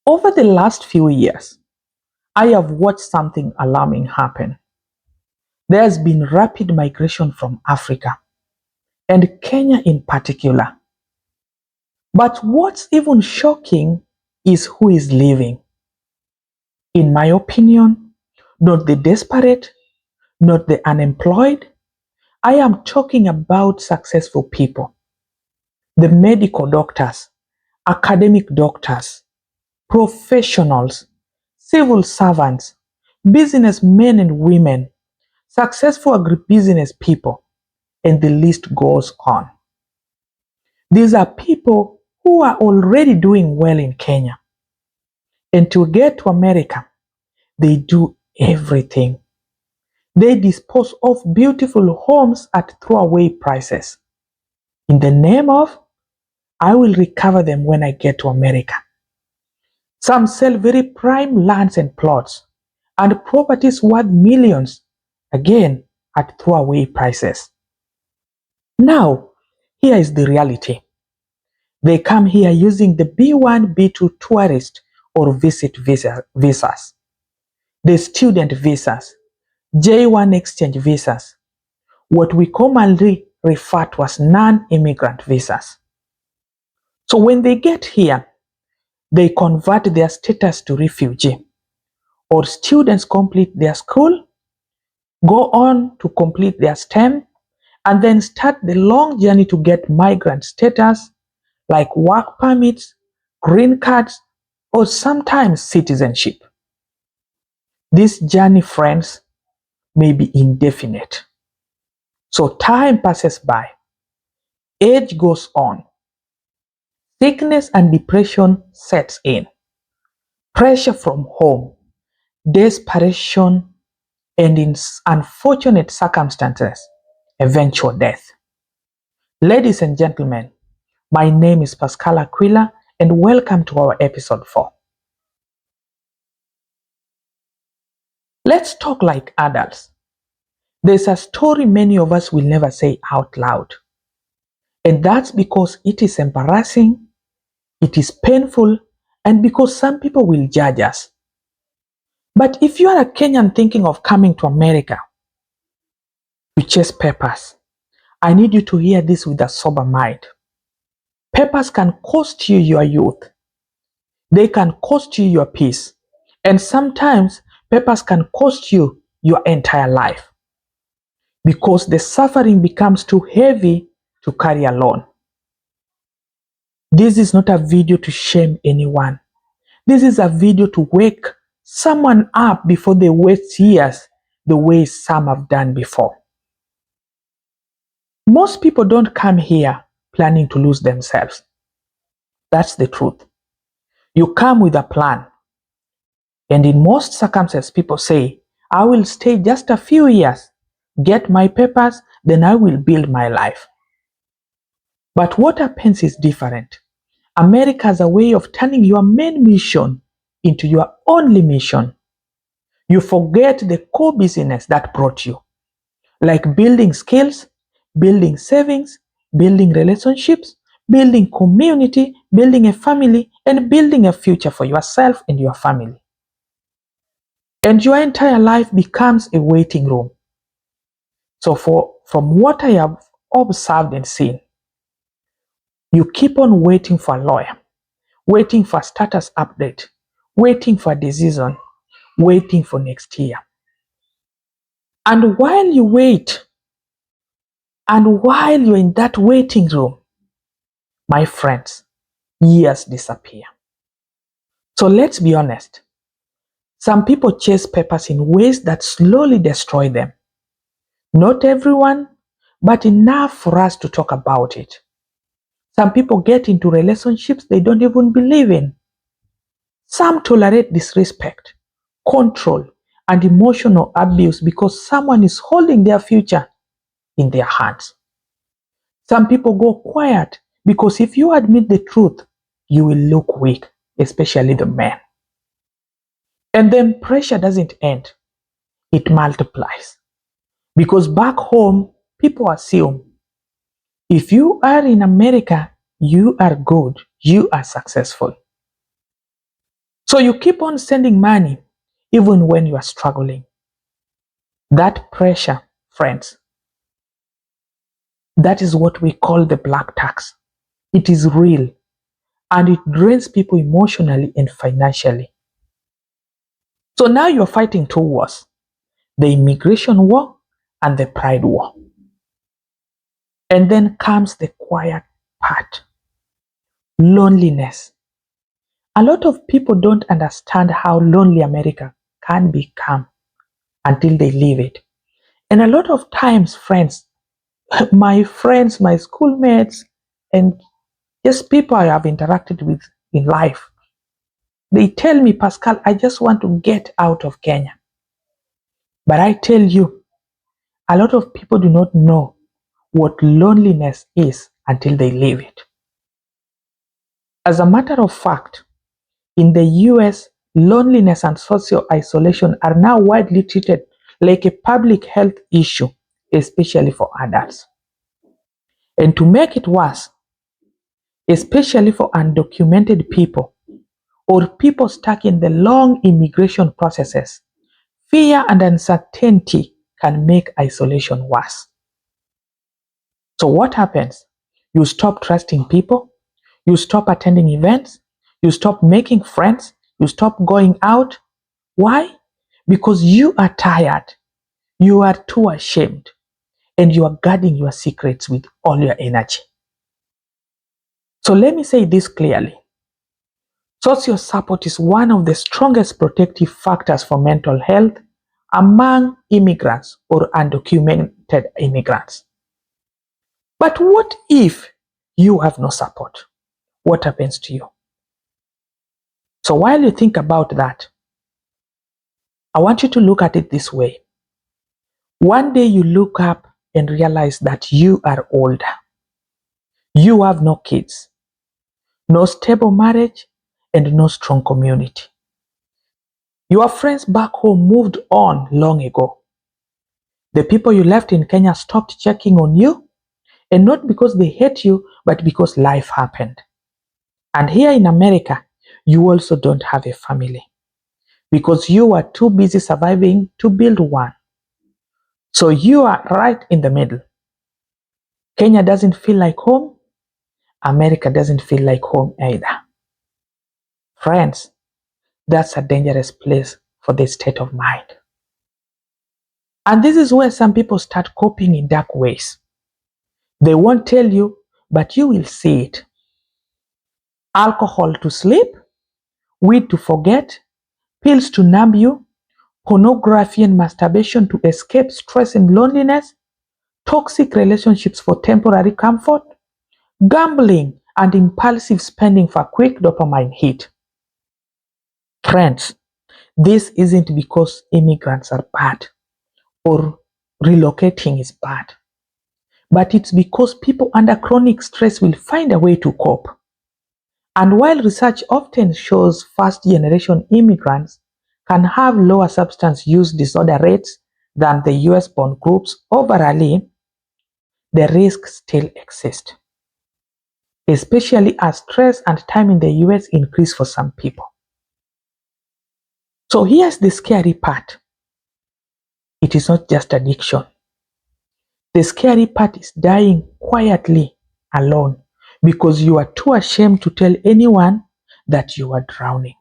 Over the last few years, I have watched something alarming happen. There has been rapid migration from Africa, and Kenya in particular. But what's even shocking is who is leaving. In my opinion, not the desperate, not the unemployed. I am talking about successful people, the medical doctors, academic doctors, professionals, civil servants, businessmen and women, successful agribusiness people, and the list goes on. These are people who are already doing well in Kenya. And to get to America, they do everything. They dispose of beautiful homes at throwaway prices. In the name of, I will recover them when I get to America. Some sell very prime lands and plots and properties worth millions, again at throwaway prices. Now, here is the reality. They come here using the B1, B2 tourist or visit visas, the student visas, J1 exchange visas, what we commonly refer to as non-immigrant visas. So when they get here, they convert their status to refugee, or students complete their school, go on to complete their STEM, and then start the long journey to get migrant status like work permits, green cards, or sometimes citizenship. This journey, friends, may be indefinite. So time passes by, age goes on, sickness and depression sets in, pressure from home, desperation, and in unfortunate circumstances, eventual death. Ladies and gentlemen, my name is Pascal Aquila, and welcome to our episode 4. Let's talk like adults. There's a story many of us will never say out loud. And that's because it is embarrassing, it is painful, and because some people will judge us. But if you are a Kenyan thinking of coming to America to chase papers, I need you to hear this with a sober mind. Papers can cost you your youth. They can cost you your peace. And sometimes papers can cost you your entire life, because the suffering becomes too heavy to carry alone. This is not a video to shame anyone. This is a video to wake someone up before they waste years the way some have done before. Most people don't come here planning to lose themselves. That's the truth. You come with a plan. And in most circumstances, people say, I will stay just a few years, get my papers, then I will build my life. But what happens is different. America has a way of turning your main mission into your only mission. You forget the core business that brought you, like building skills, building savings, building relationships, building community, building a family, and building a future for yourself and your family. And your entire life becomes a waiting room. So from what I have observed and seen, you keep on waiting for a lawyer, waiting for a status update, waiting for a decision, waiting for next year. And while you wait, and while you're in that waiting room, my friends, years disappear. So let's be honest. Some people chase papers in ways that slowly destroy them. Not everyone, but enough for us to talk about it. Some people get into relationships they don't even believe in. Some tolerate disrespect, control, and emotional abuse because someone is holding their future in their hands. Some people go quiet because if you admit the truth, you will look weak, especially the men. And then pressure doesn't end, it multiplies. Because back home, people assume if you are in America, you are good, you are successful. So you keep on sending money even when you are struggling. That pressure, friends, that is what we call the black tax. It is real and it drains people emotionally and financially. So now you're fighting two wars, the immigration war and the pride war. And then comes the quiet part, loneliness. A lot of people don't understand how lonely America can become until they live it. And a lot of times, friends, my schoolmates, and just people I have interacted with in life, they tell me, Pascal, I just want to get out of Kenya. But I tell you, a lot of people do not know what loneliness is until they live it. As a matter of fact, in the US, loneliness and social isolation are now widely treated like a public health issue, especially for adults. And to make it worse, especially for undocumented people or people stuck in the long immigration processes, fear and uncertainty can make isolation worse. So what happens? You stop trusting people, you stop attending events, you stop making friends, you stop going out. Why? Because you are tired, you are too ashamed, and you are guarding your secrets with all your energy. So let me say this clearly. Social support is one of the strongest protective factors for mental health among immigrants or undocumented immigrants. But what if you have no support? What happens to you? So while you think about that, I want you to look at it this way. One day you look up and realize that you are older. You have no kids, no stable marriage, and no strong community. Your friends back home moved on long ago. The people you left in Kenya stopped checking on you, and not because they hate you, but because life happened. And here in America, you also don't have a family because you are too busy surviving to build one. So you are right in the middle. Kenya doesn't feel like home. America doesn't feel like home either. Friends, that's a dangerous place for the state of mind. And this is where some people start coping in dark ways. They won't tell you, but you will see it. Alcohol to sleep, weed to forget, pills to numb you, pornography and masturbation to escape stress and loneliness, toxic relationships for temporary comfort, gambling and impulsive spending for quick dopamine hit. Friends, this isn't because immigrants are bad or relocating is bad, but it's because people under chronic stress will find a way to cope. And while research often shows first-generation immigrants can have lower substance use disorder rates than the US-born groups overall, the risks still exist, especially as stress and time in the US increase for some people. So here's the scary part. It is not just addiction. The scary part is dying quietly alone because you are too ashamed to tell anyone that you are drowning.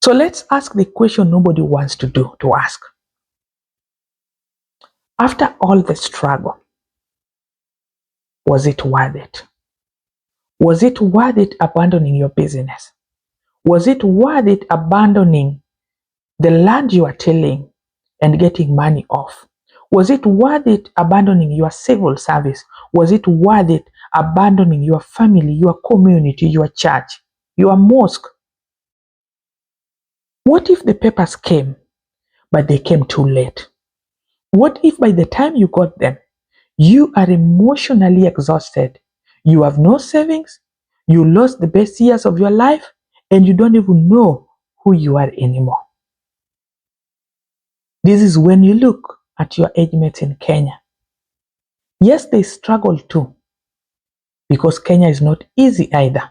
So let's ask the question nobody wants to ask. After all the struggle, was it worth it? Was it worth it abandoning your business? Was it worth it abandoning the land you are tilling and getting money off? Was it worth it abandoning your civil service? Was it worth it abandoning your family, your community, your church, your mosque? What if the papers came, but they came too late? What if by the time you got them, you are emotionally exhausted? You have no savings, you lost the best years of your life, and you don't even know who you are anymore. This is when you look at your age mates in Kenya. Yes, they struggle too, because Kenya is not easy either.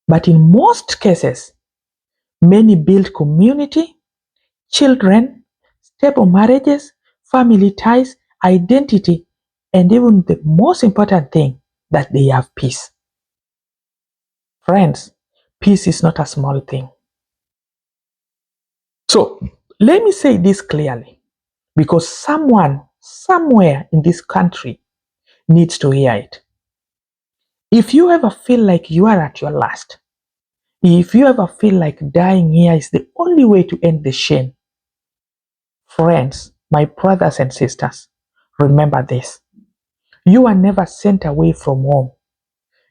But in most cases, many build community, children, stable marriages, family ties, identity, and even the most important thing, that they have peace. Friends, peace is not a small thing. So let me say this clearly, because someone somewhere in this country needs to hear it. If you ever feel like you are at your last, if you ever feel like dying here is the only way to end the shame, friends, my brothers and sisters, remember this. You are never sent away from home.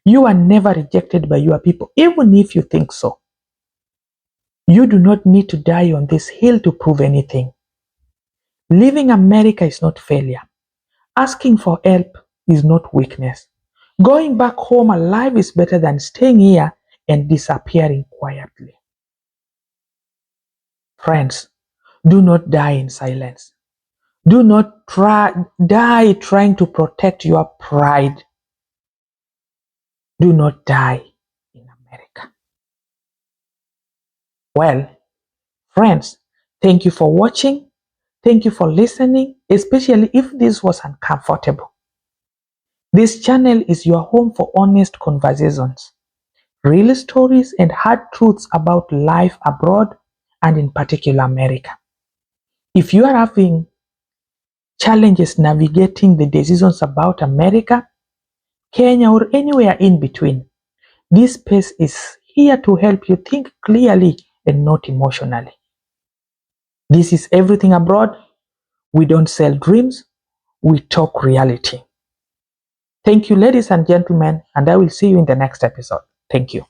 You are never rejected by your people, even if you think so. You do not need to die on this hill to prove anything. Leaving America is not failure. Asking for help is not weakness. Going back home alive is better than staying here and disappearing quietly. Friends, do not die in silence. Do not die trying to protect your pride. Do not die in America. Well, friends, thank you for watching. Thank you for listening, especially if this was uncomfortable. This channel is your home for honest conversations, real stories, and hard truths about life abroad, and in particular America. If you are having challenges navigating the decisions about America, Kenya, or anywhere in between, this space is here to help you think clearly and not emotionally. This is Everything Abroad. We don't sell dreams, we talk reality. Thank you, ladies and gentlemen, and I will see you in the next episode. Thank you.